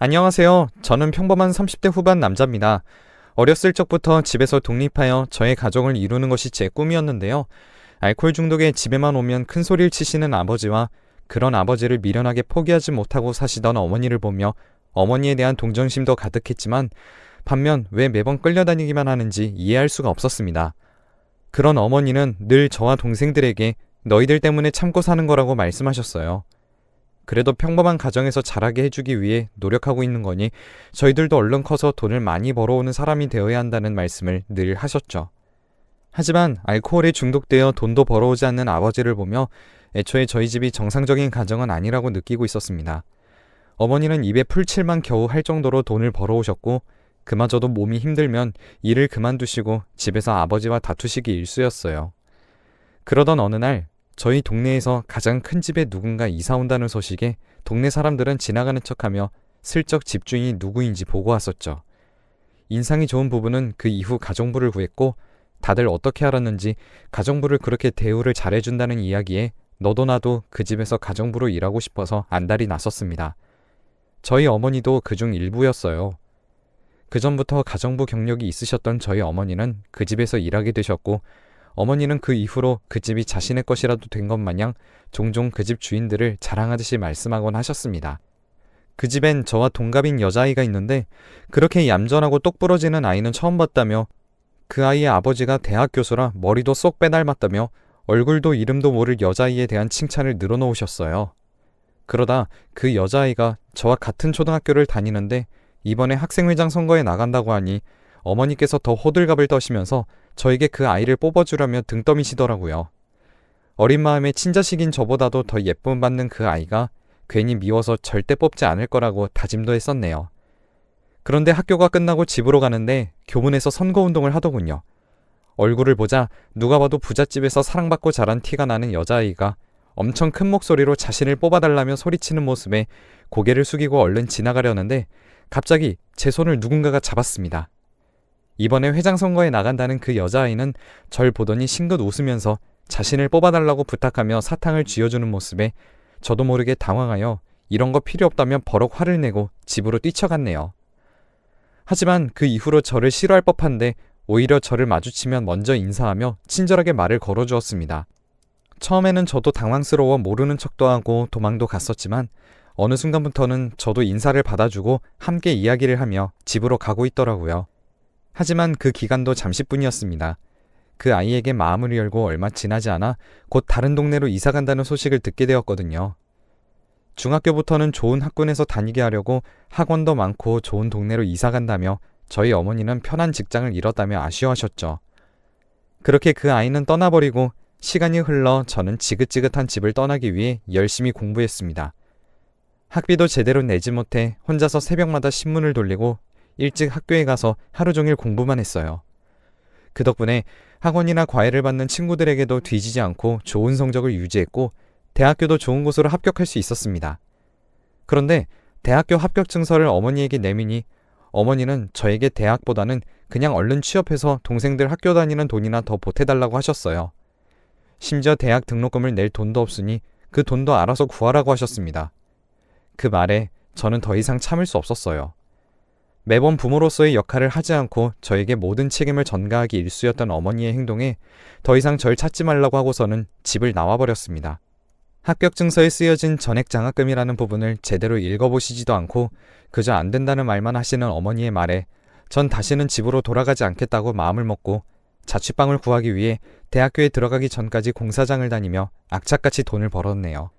안녕하세요. 저는 평범한 30대 후반 남자입니다. 어렸을 적부터 집에서 독립하여 저의 가정을 이루는 것이 제 꿈이었는데요. 알코올 중독에 집에만 오면 큰 소리를 치시는 아버지와 그런 아버지를 미련하게 포기하지 못하고 사시던 어머니를 보며 어머니에 대한 동정심도 가득했지만 반면 왜 매번 끌려다니기만 하는지 이해할 수가 없었습니다. 그런 어머니는 늘 저와 동생들에게 너희들 때문에 참고 사는 거라고 말씀하셨어요. 그래도 평범한 가정에서 자라게 해주기 위해 노력하고 있는 거니 저희들도 얼른 커서 돈을 많이 벌어오는 사람이 되어야 한다는 말씀을 늘 하셨죠. 하지만 알코올에 중독되어 돈도 벌어오지 않는 아버지를 보며 애초에 저희 집이 정상적인 가정은 아니라고 느끼고 있었습니다. 어머니는 입에 풀칠만 겨우 할 정도로 돈을 벌어오셨고 그마저도 몸이 힘들면 일을 그만두시고 집에서 아버지와 다투시기 일쑤였어요. 그러던 어느 날 저희 동네에서 가장 큰 집에 누군가 이사 온다는 소식에 동네 사람들은 지나가는 척하며 슬쩍 집주인이 누구인지 보고 왔었죠. 인상이 좋은 부부는 그 이후 가정부를 구했고 다들 어떻게 알았는지 가정부를 그렇게 대우를 잘해준다는 이야기에 너도 나도 그 집에서 가정부로 일하고 싶어서 안달이 났었습니다. 저희 어머니도 그중 일부였어요. 그전부터 가정부 경력이 있으셨던 저희 어머니는 그 집에서 일하게 되셨고 어머니는 그 이후로 그 집이 자신의 것이라도 된 것 마냥 종종 그 집 주인들을 자랑하듯이 말씀하곤 하셨습니다. 그 집엔 저와 동갑인 여자아이가 있는데 그렇게 얌전하고 똑부러지는 아이는 처음 봤다며 그 아이의 아버지가 대학 교수라 머리도 쏙 빼닮았다며 얼굴도 이름도 모를 여자아이에 대한 칭찬을 늘어놓으셨어요. 그러다 그 여자아이가 저와 같은 초등학교를 다니는데 이번에 학생회장 선거에 나간다고 하니 어머니께서 더 호들갑을 떠시면서 저에게 그 아이를 뽑아주려며 등 떠미시더라고요. 어린 마음에 친자식인 저보다도 더 예쁨 받는 그 아이가 괜히 미워서 절대 뽑지 않을 거라고 다짐도 했었네요. 그런데 학교가 끝나고 집으로 가는데 교문에서 선거운동을 하더군요. 얼굴을 보자 누가 봐도 부잣집에서 사랑받고 자란 티가 나는 여자아이가 엄청 큰 목소리로 자신을 뽑아달라며 소리치는 모습에 고개를 숙이고 얼른 지나가려는데 갑자기 제 손을 누군가가 잡았습니다. 이번에 회장 선거에 나간다는 그 여자아이는 절 보더니 싱긋 웃으면서 자신을 뽑아달라고 부탁하며 사탕을 쥐어주는 모습에 저도 모르게 당황하여 이런 거 필요 없다며 버럭 화를 내고 집으로 뛰쳐갔네요. 하지만 그 이후로 저를 싫어할 법한데 오히려 저를 마주치면 먼저 인사하며 친절하게 말을 걸어주었습니다. 처음에는 저도 당황스러워 모르는 척도 하고 도망도 갔었지만 어느 순간부터는 저도 인사를 받아주고 함께 이야기를 하며 집으로 가고 있더라고요. 하지만 그 기간도 잠시뿐이었습니다. 그 아이에게 마음을 열고 얼마 지나지 않아 곧 다른 동네로 이사 간다는 소식을 듣게 되었거든요. 중학교부터는 좋은 학군에서 다니게 하려고 학원도 많고 좋은 동네로 이사 간다며 저희 어머니는 편한 직장을 잃었다며 아쉬워하셨죠. 그렇게 그 아이는 떠나버리고 시간이 흘러 저는 지긋지긋한 집을 떠나기 위해 열심히 공부했습니다. 학비도 제대로 내지 못해 혼자서 새벽마다 신문을 돌리고 일찍 학교에 가서 하루 종일 공부만 했어요. 그 덕분에 학원이나 과외를 받는 친구들에게도 뒤지지 않고 좋은 성적을 유지했고 대학교도 좋은 곳으로 합격할 수 있었습니다. 그런데 대학교 합격 증서를 어머니에게 내미니 어머니는 저에게 대학보다는 그냥 얼른 취업해서 동생들 학교 다니는 돈이나 더 보태달라고 하셨어요. 심지어 대학 등록금을 낼 돈도 없으니 그 돈도 알아서 구하라고 하셨습니다. 그 말에 저는 더 이상 참을 수 없었어요. 매번 부모로서의 역할을 하지 않고 저에게 모든 책임을 전가하기 일쑤였던 어머니의 행동에 더 이상 절 찾지 말라고 하고서는 집을 나와버렸습니다. 합격 증서에 쓰여진 전액장학금이라는 부분을 제대로 읽어보시지도 않고 그저 안 된다는 말만 하시는 어머니의 말에 전 다시는 집으로 돌아가지 않겠다고 마음을 먹고 자취방을 구하기 위해 대학교에 들어가기 전까지 공사장을 다니며 악착같이 돈을 벌었네요.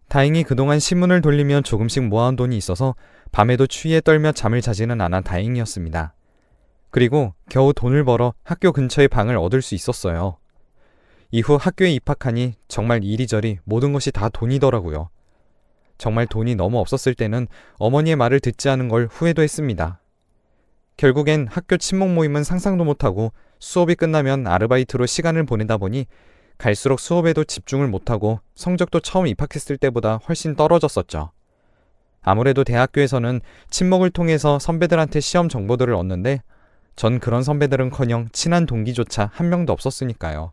다행히 그동안 신문을 돌리며 조금씩 모아온 돈이 있어서 밤에도 추위에 떨며 잠을 자지는 않아 다행이었습니다. 그리고 겨우 돈을 벌어 학교 근처에 방을 얻을 수 있었어요. 이후 학교에 입학하니 정말 이리저리 모든 것이 다 돈이더라고요. 정말 돈이 너무 없었을 때는 어머니의 말을 듣지 않은 걸 후회도 했습니다. 결국엔 학교 친목 모임은 상상도 못하고 수업이 끝나면 아르바이트로 시간을 보내다 보니 갈수록 수업에도 집중을 못하고 성적도 처음 입학했을 때보다 훨씬 떨어졌었죠. 아무래도 대학교에서는 친목을 통해서 선배들한테 시험 정보들을 얻는데 전 그런 선배들은커녕 친한 동기조차 한 명도 없었으니까요.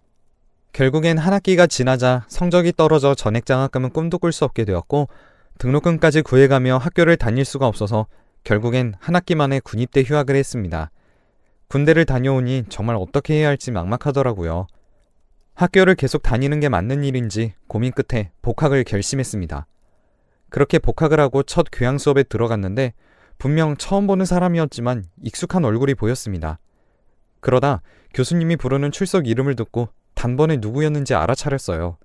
결국엔 한 학기가 지나자 성적이 떨어져 전액장학금은 꿈도 꿀 수 없게 되었고 등록금까지 구해가며 학교를 다닐 수가 없어서 결국엔 한 학기 만에 군입대 휴학을 했습니다. 군대를 다녀오니 정말 어떻게 해야 할지 막막하더라고요. 학교를 계속 다니는 게 맞는 일인지 고민 끝에 복학을 결심했습니다. 그렇게 복학을 하고 첫 교양 수업에 들어갔는데 분명 처음 보는 사람이었지만 익숙한 얼굴이 보였습니다. 그러다 교수님이 부르는 출석 이름을 듣고 단번에 누구였는지 알아차렸어요.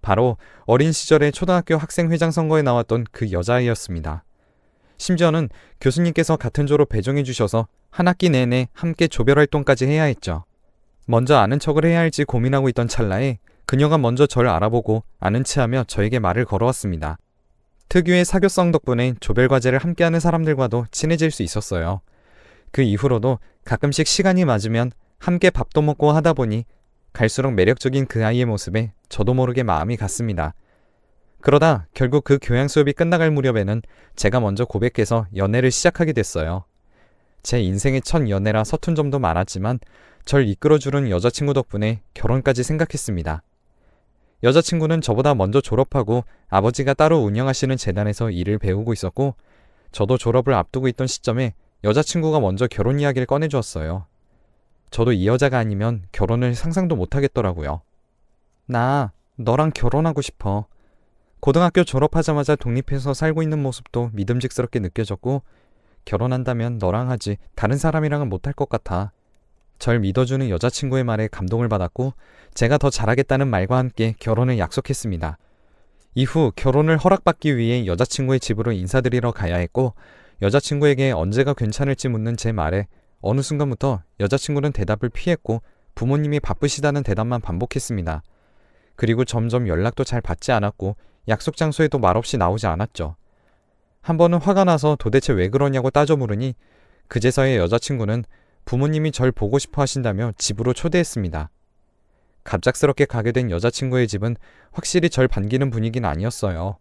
바로 어린 시절에 초등학교 학생회장 선거에 나왔던 그 여자아이였습니다. 심지어는 교수님께서 같은 조로 배정해 주셔서 한 학기 내내 함께 조별활동까지 해야 했죠. 먼저 아는 척을 해야 할지 고민하고 있던 찰나에 그녀가 먼저 절 알아보고 아는 체하며 저에게 말을 걸어왔습니다. 특유의 사교성 덕분에 조별과제를 함께하는 사람들과도 친해질 수 있었어요. 그 이후로도 가끔씩 시간이 맞으면 함께 밥도 먹고 하다 보니 갈수록 매력적인 그 아이의 모습에 저도 모르게 마음이 갔습니다. 그러다 결국 그 교양 수업이 끝나갈 무렵에는 제가 먼저 고백해서 연애를 시작하게 됐어요. 제 인생의 첫 연애라 서툰 점도 많았지만 절 이끌어주는 여자친구 덕분에 결혼까지 생각했습니다. 여자친구는 저보다 먼저 졸업하고 아버지가 따로 운영하시는 재단에서 일을 배우고 있었고 저도 졸업을 앞두고 있던 시점에 여자친구가 먼저 결혼 이야기를 꺼내주었어요. 저도 이 여자가 아니면 결혼을 상상도 못하겠더라고요. 나 너랑 결혼하고 싶어. 고등학교 졸업하자마자 독립해서 살고 있는 모습도 믿음직스럽게 느껴졌고 결혼한다면 너랑 하지 다른 사람이랑은 못할 것 같아. 절 믿어주는 여자친구의 말에 감동을 받았고 제가 더 잘하겠다는 말과 함께 결혼을 약속했습니다. 이후 결혼을 허락받기 위해 여자친구의 집으로 인사드리러 가야 했고 여자친구에게 언제가 괜찮을지 묻는 제 말에 어느 순간부터 여자친구는 대답을 피했고 부모님이 바쁘시다는 대답만 반복했습니다. 그리고 점점 연락도 잘 받지 않았고 약속 장소에도 말없이 나오지 않았죠. 한 번은 화가 나서 도대체 왜 그러냐고 따져 물으니 그제서야 여자친구는 부모님이 절 보고 싶어 하신다며 집으로 초대했습니다. 갑작스럽게 가게 된 여자친구의 집은 확실히 절 반기는 분위기는 아니었어요.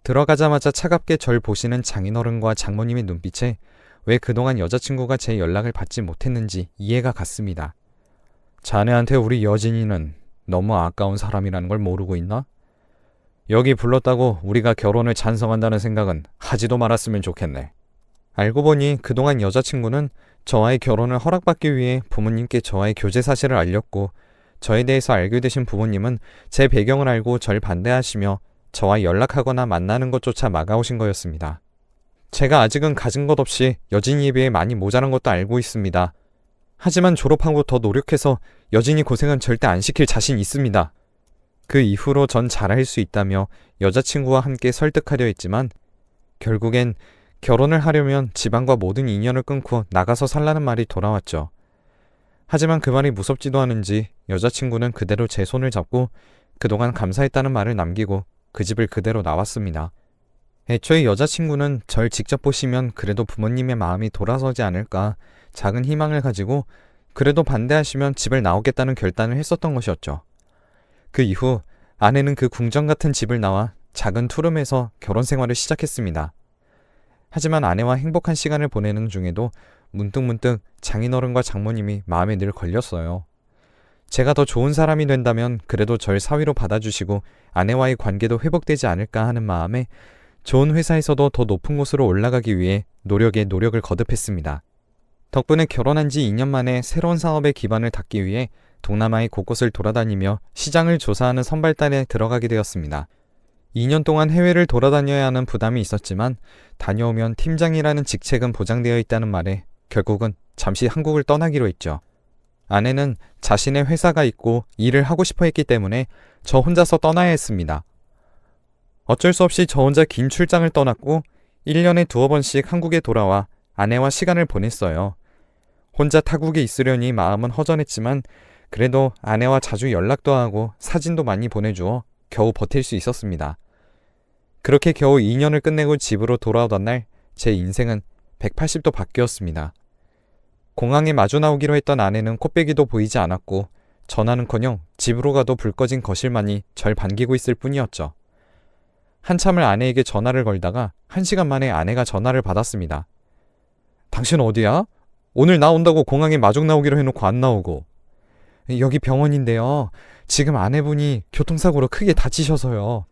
들어가자마자 차갑게 절 보시는 장인어른과 장모님의 눈빛에 왜 그동안 여자친구가 제 연락을 받지 못했는지 이해가 갔습니다. 자네한테 우리 여진이는 너무 아까운 사람이라는 걸 모르고 있나? 여기 불렀다고 우리가 결혼을 찬성한다는 생각은 하지도 말았으면 좋겠네. 알고 보니 그동안 여자친구는 저와의 결혼을 허락받기 위해 부모님께 저와의 교제 사실을 알렸고 저에 대해서 알게 되신 부모님은 제 배경을 알고 절 반대하시며 저와 연락하거나 만나는 것조차 막아오신 거였습니다. 제가 아직은 가진 것 없이 여진이에 비해 많이 모자란 것도 알고 있습니다. 하지만 졸업하고 더 노력해서 여진이 고생은 절대 안 시킬 자신 있습니다. 그 이후로 전 잘할 수 있다며 여자친구와 함께 설득하려 했지만 결국엔 결혼을 하려면 집안과 모든 인연을 끊고 나가서 살라는 말이 돌아왔죠. 하지만 그 말이 무섭지도 않은지 여자친구는 그대로 제 손을 잡고 그동안 감사했다는 말을 남기고 그 집을 그대로 나왔습니다. 애초에 여자친구는 절 직접 보시면 그래도 부모님의 마음이 돌아서지 않을까 작은 희망을 가지고 그래도 반대하시면 집을 나오겠다는 결단을 했었던 것이었죠. 그 이후 아내는 그 궁전 같은 집을 나와 작은 투룸에서 결혼 생활을 시작했습니다. 하지만 아내와 행복한 시간을 보내는 중에도 문득문득 장인어른과 장모님이 마음에 늘 걸렸어요. 제가 더 좋은 사람이 된다면 그래도 절 사위로 받아주시고 아내와의 관계도 회복되지 않을까 하는 마음에 좋은 회사에서도 더 높은 곳으로 올라가기 위해 노력에 노력을 거듭했습니다. 덕분에 결혼한 지 2년 만에 새로운 사업의 기반을 닦기 위해 동남아의 곳곳을 돌아다니며 시장을 조사하는 선발단에 들어가게 되었습니다. 2년 동안 해외를 돌아다녀야 하는 부담이 있었지만 다녀오면 팀장이라는 직책은 보장되어 있다는 말에 결국은 잠시 한국을 떠나기로 했죠. 아내는 자신의 회사가 있고 일을 하고 싶어 했기 때문에 저 혼자서 떠나야 했습니다. 어쩔 수 없이 저 혼자 긴 출장을 떠났고 1년에 두어 번씩 한국에 돌아와 아내와 시간을 보냈어요. 혼자 타국에 있으려니 마음은 허전했지만 그래도 아내와 자주 연락도 하고 사진도 많이 보내주어 겨우 버틸 수 있었습니다. 그렇게 겨우 2년을 끝내고 집으로 돌아오던 날 제 인생은 180도 바뀌었습니다. 공항에 마주 나오기로 했던 아내는 코빼기도 보이지 않았고 전화는커녕 집으로 가도 불 꺼진 거실만이 절 반기고 있을 뿐이었죠. 한참을 아내에게 전화를 걸다가 1시간 만에 아내가 전화를 받았습니다. 당신 어디야? 오늘 나 온다고 공항에 마중 나오기로 해놓고 안 나오고. 여기 병원인데요. 지금 아내분이 교통사고로 크게 다치셔서요.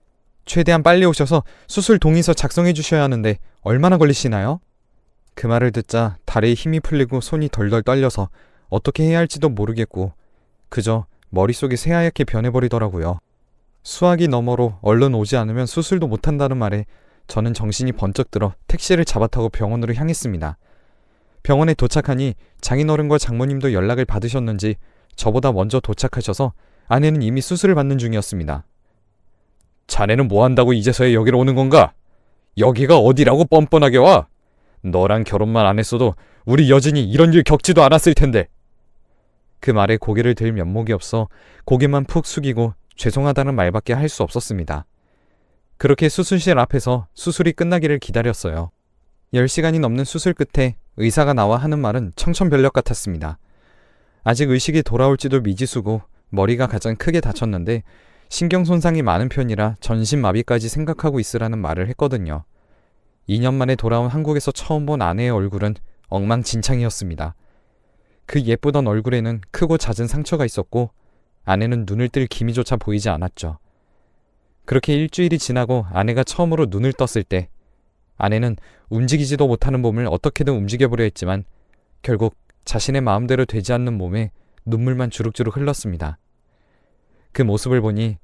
최대한 빨리 오셔서 수술 동의서 작성해 주셔야 하는데 얼마나 걸리시나요? 그 말을 듣자 다리에 힘이 풀리고 손이 덜덜 떨려서 어떻게 해야 할지도 모르겠고 그저 머릿속이 새하얗게 변해버리더라고요. 수화기 너머로 얼른 오지 않으면 수술도 못한다는 말에 저는 정신이 번쩍 들어 택시를 잡아타고 병원으로 향했습니다. 병원에 도착하니 장인어른과 장모님도 연락을 받으셨는지 저보다 먼저 도착하셔서 아내는 이미 수술을 받는 중이었습니다. 자네는 뭐 한다고 이제서야 여기로 오는 건가? 여기가 어디라고 뻔뻔하게 와? 너랑 결혼만 안 했어도 우리 여진이 이런 일 겪지도 않았을 텐데. 그 말에 고개를 들 면목이 없어 고개만 푹 숙이고 죄송하다는 말밖에 할 수 없었습니다. 그렇게 수술실 앞에서 수술이 끝나기를 기다렸어요. 10시간이 넘는 수술 끝에 의사가 나와 하는 말은 청천벽력 같았습니다. 아직 의식이 돌아올지도 미지수고 머리가 가장 크게 다쳤는데 신경 손상이 많은 편이라 전신마비까지 생각하고 있으라는 말을 했거든요. 2년 만에 돌아온 한국에서 처음 본 아내의 얼굴은 엉망진창이었습니다. 그 예쁘던 얼굴에는 크고 잦은 상처가 있었고 아내는 눈을 뜰 기미조차 보이지 않았죠. 그렇게 일주일이 지나고 아내가 처음으로 눈을 떴을 때 아내는 움직이지도 못하는 몸을 어떻게든 움직여보려 했지만 결국 자신의 마음대로 되지 않는 몸에 눈물만 주룩주룩 흘렀습니다. 그 모습을 보니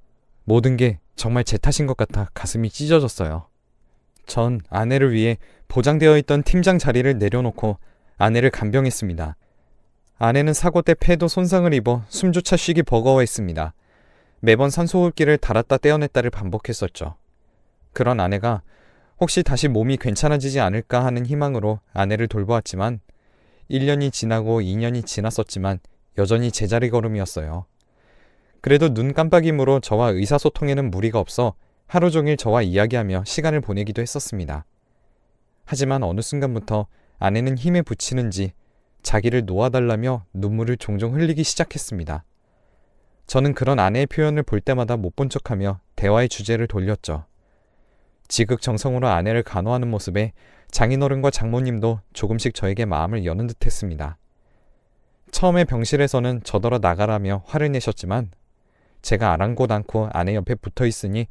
모든 게 정말 제 탓인 것 같아 가슴이 찢어졌어요. 전 아내를 위해 보장되어 있던 팀장 자리를 내려놓고 아내를 간병했습니다. 아내는 사고 때 폐도 손상을 입어 숨조차 쉬기 버거워했습니다. 매번 산소호흡기를 달았다 떼어냈다를 반복했었죠. 그런 아내가 혹시 다시 몸이 괜찮아지지 않을까 하는 희망으로 아내를 돌보았지만 1년이 지나고 2년이 지났었지만 여전히 제자리 걸음이었어요. 그래도 눈 깜빡임으로 저와 의사소통에는 무리가 없어 하루 종일 저와 이야기하며 시간을 보내기도 했었습니다. 하지만 어느 순간부터 아내는 힘에 부치는지 자기를 놓아달라며 눈물을 종종 흘리기 시작했습니다. 저는 그런 아내의 표현을 볼 때마다 못 본 척하며 대화의 주제를 돌렸죠. 지극정성으로 아내를 간호하는 모습에 장인어른과 장모님도 조금씩 저에게 마음을 여는 듯 했습니다. 처음에 병실에서는 저더러 나가라며 화를 내셨지만 제가 아랑곳 않고 아내 옆에 붙어 있으니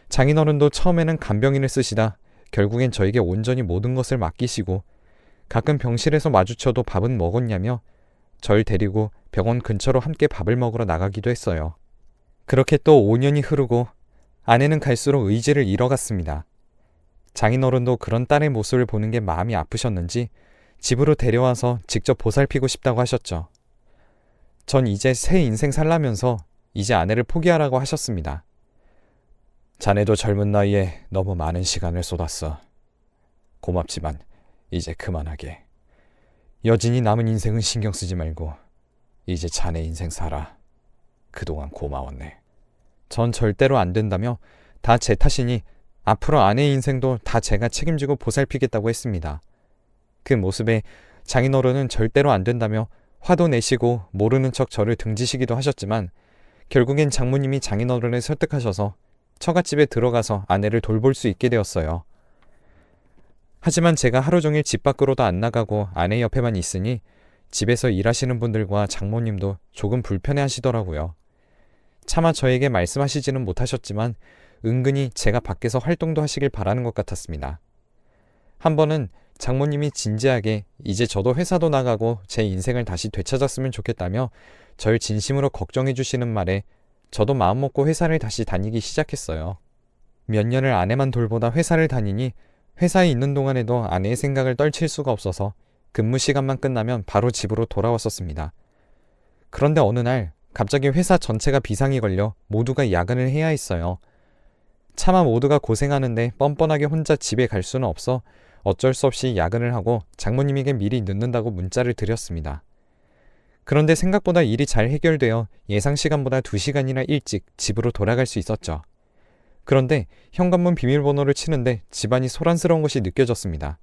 장인어른도 처음에는 간병인을 쓰시다 결국엔 저에게 온전히 모든 것을 맡기시고 가끔 병실에서 마주쳐도 밥은 먹었냐며 절 데리고 병원 근처로 함께 밥을 먹으러 나가기도 했어요. 그렇게 또 5년이 흐르고 아내는 갈수록 의지를 잃어갔습니다. 장인어른도 그런 딸의 모습을 보는 게 마음이 아프셨는지 집으로 데려와서 직접 보살피고 싶다고 하셨죠. 전 이제 새 인생 살라면서 이제 아내를 포기하라고 하셨습니다. 자네도 젊은 나이에 너무 많은 시간을 쏟았어. 고맙지만 이제 그만하게. 여진이 남은 인생은 신경 쓰지 말고 이제 자네 인생 살아. 그동안 고마웠네. 전 절대로 안 된다며 다 제 탓이니 앞으로 아내의 인생도 다 제가 책임지고 보살피겠다고 했습니다. 그 모습에 장인어른은 절대로 안 된다며 화도 내시고 모르는 척 저를 등지시기도 하셨지만 결국엔 장모님이 장인어른을 설득하셔서 처갓집에 들어가서 아내를 돌볼 수 있게 되었어요. 하지만 제가 하루 종일 집 밖으로도 안 나가고 아내 옆에만 있으니 집에서 일하시는 분들과 장모님도 조금 불편해 하시더라고요. 차마 저에게 말씀하시지는 못하셨지만 은근히 제가 밖에서 활동도 하시길 바라는 것 같았습니다. 한 번은 장모님이 진지하게 이제 저도 회사도 나가고 제 인생을 다시 되찾았으면 좋겠다며 절 진심으로 걱정해 주시는 말에 저도 마음먹고 회사를 다시 다니기 시작했어요. 몇 년을 아내만 돌보다 회사를 다니니 회사에 있는 동안에도 아내의 생각을 떨칠 수가 없어서 근무 시간만 끝나면 바로 집으로 돌아왔었습니다. 그런데 어느 날 갑자기 회사 전체가 비상이 걸려 모두가 야근을 해야 했어요. 차마 모두가 고생하는데 뻔뻔하게 혼자 집에 갈 수는 없어 어쩔 수 없이 야근을 하고 장모님에게 미리 늦는다고 문자를 드렸습니다. 그런데 생각보다 일이 잘 해결되어 예상 시간보다 2시간이나 일찍 집으로 돌아갈 수 있었죠. 그런데 현관문 비밀번호를 치는데 집안이 소란스러운 것이 느껴졌습니다.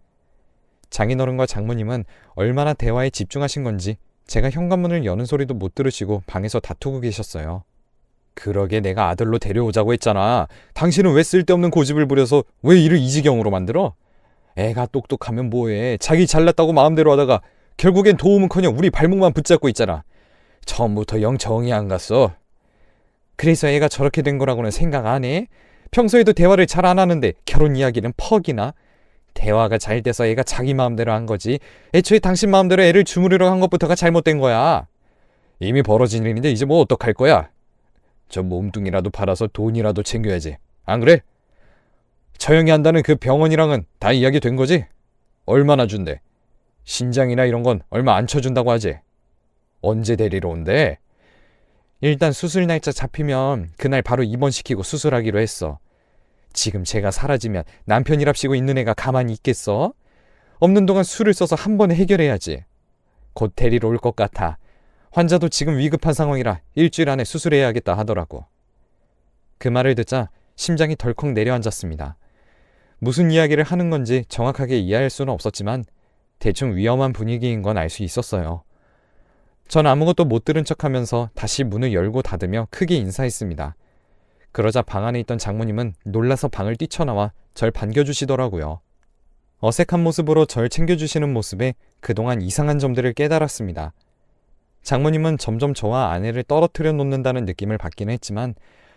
장인어른과 장모님은 얼마나 대화에 집중하신 건지 제가 현관문을 여는 소리도 못 들으시고 방에서 다투고 계셨어요. 그러게 내가 아들로 데려오자고 했잖아. 당신은 왜 쓸데없는 고집을 부려서 왜 일을 이 지경으로 만들어? 애가 똑똑하면 뭐해. 자기 잘났다고 마음대로 하다가 결국엔 도움은커녕 우리 발목만 붙잡고 있잖아. 처음부터 영 정이 안 갔어. 그래서 애가 저렇게 된 거라고는 생각 안 해? 평소에도 대화를 잘 안 하는데 결혼 이야기는 퍽이나? 대화가 잘 돼서 애가 자기 마음대로 한 거지. 애초에 당신 마음대로 애를 주무르려 한 것부터가 잘못된 거야. 이미 벌어진 일인데 이제 뭐 어떡할 거야? 저 몸뚱이라도 팔아서 돈이라도 챙겨야지. 안 그래? 처형이 한다는 그 병원이랑은 다 이야기 된 거지? 얼마나 준대? 신장이나 이런 건 얼마 안 쳐준다고 하지? 언제 데리러 온대? 일단 수술 날짜 잡히면 그날 바로 입원시키고 수술하기로 했어. 지금 제가 사라지면 남편이랍시고 있는 애가 가만히 있겠어? 없는 동안 수를 써서 한 번에 해결해야지. 곧 데리러 올 것 같아. 환자도 지금 위급한 상황이라 일주일 안에 수술해야겠다 하더라고. 그 말을 듣자 심장이 덜컥 내려앉았습니다. 무슨 이야기를 하는 건지 정확하게 이해할 수는 없었지만 대충 위험한 분위기인 건 알 수 있었어요. 전 아무것도 못 들은 척하면서 다시 문을 열고 닫으며 크게 인사했습니다. 그러자 방 안에 있던 장모님은 놀라서 방을 뛰쳐나와 절 반겨주시더라고요. 어색한 모습으로 절 챙겨주시는 모습에 그동안 이상한 점들을 깨달았습니다. 장모님은 점점 저와 아내를 떨어뜨려 놓는다는 느낌을 받기는 했지만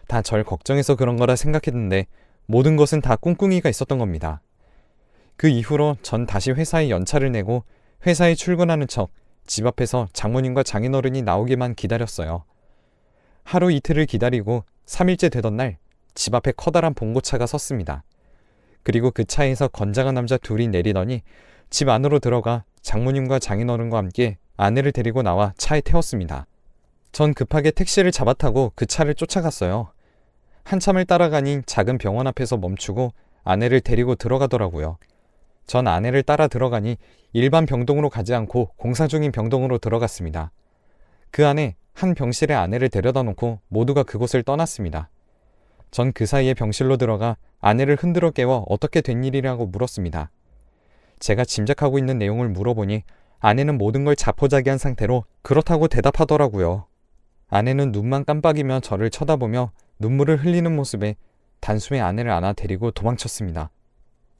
다 절 걱정해서 그런 거라 생각했는데 모든 것은 다 꿍꿍이가 있었던 겁니다. 그 이후로 전 다시 회사에 연차를 내고 회사에 출근하는 척 집 앞에서 장모님과 장인어른이 나오기만 기다렸어요. 하루 이틀을 기다리고 3일째 되던 날 집 앞에 커다란 봉고차가 섰습니다. 그리고 그 차에서 건장한 남자 둘이 내리더니 집 안으로 들어가 장모님과 장인어른과 함께 아내를 데리고 나와 차에 태웠습니다. 전 급하게 택시를 잡아타고 그 차를 쫓아갔어요. 한참을 따라가니 작은 병원 앞에서 멈추고 아내를 데리고 들어가더라고요. 전 아내를 따라 들어가니 일반 병동으로 가지 않고 공사 중인 병동으로 들어갔습니다. 그 안에 한 병실에 아내를 데려다 놓고 모두가 그곳을 떠났습니다. 전 그 사이에 병실로 들어가 아내를 흔들어 깨워 어떻게 된 일이라고 물었습니다. 제가 짐작하고 있는 내용을 물어보니 아내는 모든 걸 자포자기한 상태로 그렇다고 대답하더라고요. 아내는 눈만 깜빡이며 저를 쳐다보며 눈물을 흘리는 모습에 단숨에 아내를 안아 데리고 도망쳤습니다.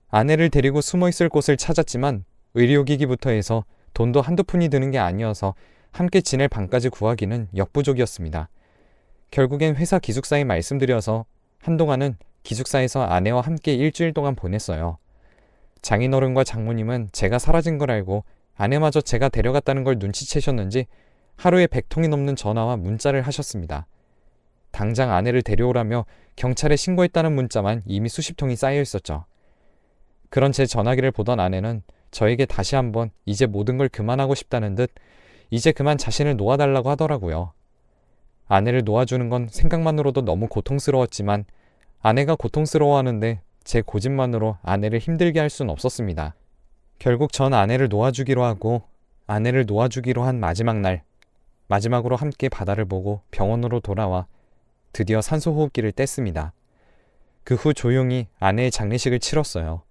아내를 데리고 숨어있을 곳을 찾았지만 의료기기부터 해서 돈도 한두 푼이 드는 게 아니어서 함께 지낼 방까지 구하기는 역부족이었습니다. 결국엔 회사 기숙사에 말씀드려서 한동안은 기숙사에서 아내와 함께 일주일 동안 보냈어요. 장인어른과 장모님은 제가 사라진 걸 알고 아내마저 제가 데려갔다는 걸 눈치채셨는지 하루에 100통이 넘는 전화와 문자를 하셨습니다. 당장 아내를 데려오라며 경찰에 신고했다는 문자만 이미 수십 통이 쌓여 있었죠. 그런 제 전화기를 보던 아내는 저에게 다시 한번 이제 모든 걸 그만하고 싶다는 듯 이제 그만 자신을 놓아달라고 하더라고요. 아내를 놓아주는 건 생각만으로도 너무 고통스러웠지만 아내가 고통스러워하는데 제 고집만으로 아내를 힘들게 할 수는 없었습니다. 결국 전 아내를 놓아주기로 하고 아내를 놓아주기로 한 마지막 날, 마지막으로 함께 바다를 보고 병원으로 돌아와 드디어 산소호흡기를 뗐습니다. 그 후 조용히 아내의 장례식을 치렀어요.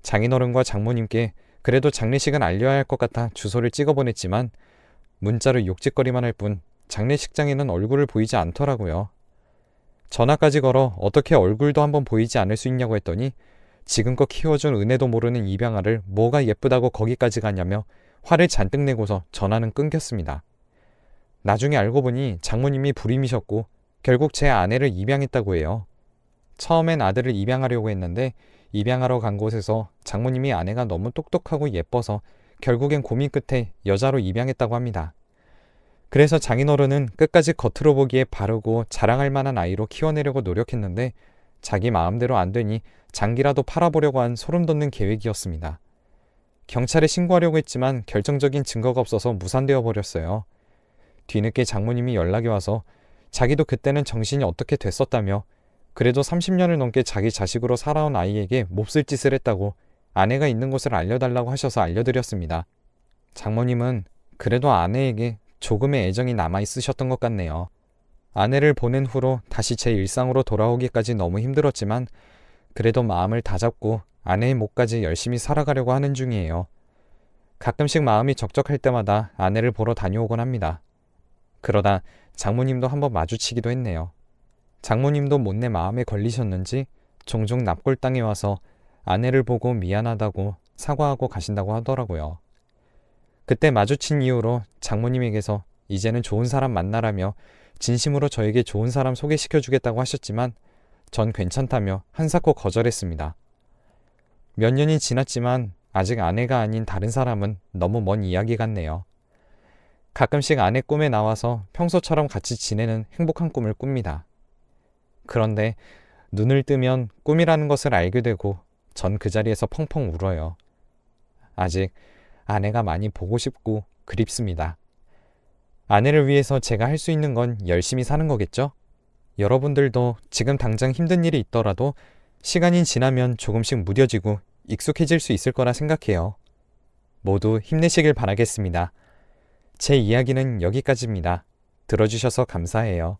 장인어른과 장모님께 그래도 장례식은 알려야 할 것 같아 주소를 찍어보냈지만 문자로 욕짓거리만 할 뿐 장례식장에는 얼굴을 보이지 않더라고요. 전화까지 걸어 어떻게 얼굴도 한번 보이지 않을 수 있냐고 했더니 지금껏 키워준 은혜도 모르는 입양아를 뭐가 예쁘다고 거기까지 가냐며 화를 잔뜩 내고서 전화는 끊겼습니다. 나중에 알고 보니 장모님이 불임이셨고 결국 제 아내를 입양했다고 해요. 처음엔 아들을 입양하려고 했는데 입양하러 간 곳에서 장모님이 아내가 너무 똑똑하고 예뻐서 결국엔 고민 끝에 여자로 입양했다고 합니다. 그래서 장인어른은 끝까지 겉으로 보기에 바르고 자랑할 만한 아이로 키워내려고 노력했는데 자기 마음대로 안 되니 장기라도 팔아보려고 한 소름 돋는 계획이었습니다. 경찰에 신고하려고 했지만 결정적인 증거가 없어서 무산되어 버렸어요. 뒤늦게 장모님이 연락이 와서 자기도 그때는 정신이 어떻게 됐었다며 그래도 30년을 넘게 자기 자식으로 살아온 아이에게 몹쓸 짓을 했다고 아내가 있는 곳을 알려달라고 하셔서 알려드렸습니다. 장모님은 그래도 아내에게 조금의 애정이 남아있으셨던 것 같네요. 아내를 보낸 후로 다시 제 일상으로 돌아오기까지 너무 힘들었지만 그래도 마음을 다잡고 아내의 몫까지 열심히 살아가려고 하는 중이에요. 가끔씩 마음이 적적할 때마다 아내를 보러 다녀오곤 합니다. 그러다 장모님도 한번 마주치기도 했네요. 장모님도 못내 마음에 걸리셨는지 종종 납골당에 와서 아내를 보고 미안하다고 사과하고 가신다고 하더라고요. 그때 마주친 이후로 장모님에게서 이제는 좋은 사람 만나라며 진심으로 저에게 좋은 사람 소개시켜주겠다고 하셨지만 전 괜찮다며 한사코 거절했습니다. 몇 년이 지났지만 아직 아내가 아닌 다른 사람은 너무 먼 이야기 같네요. 가끔씩 아내 꿈에 나와서 평소처럼 같이 지내는 행복한 꿈을 꿉니다. 그런데 눈을 뜨면 꿈이라는 것을 알게 되고 전 그 자리에서 펑펑 울어요. 아직 아내가 많이 보고 싶고 그립습니다. 아내를 위해서 제가 할 수 있는 건 열심히 사는 거겠죠? 여러분들도 지금 당장 힘든 일이 있더라도 시간이 지나면 조금씩 무뎌지고 익숙해질 수 있을 거라 생각해요. 모두 힘내시길 바라겠습니다. 제 이야기는 여기까지입니다. 들어주셔서 감사해요.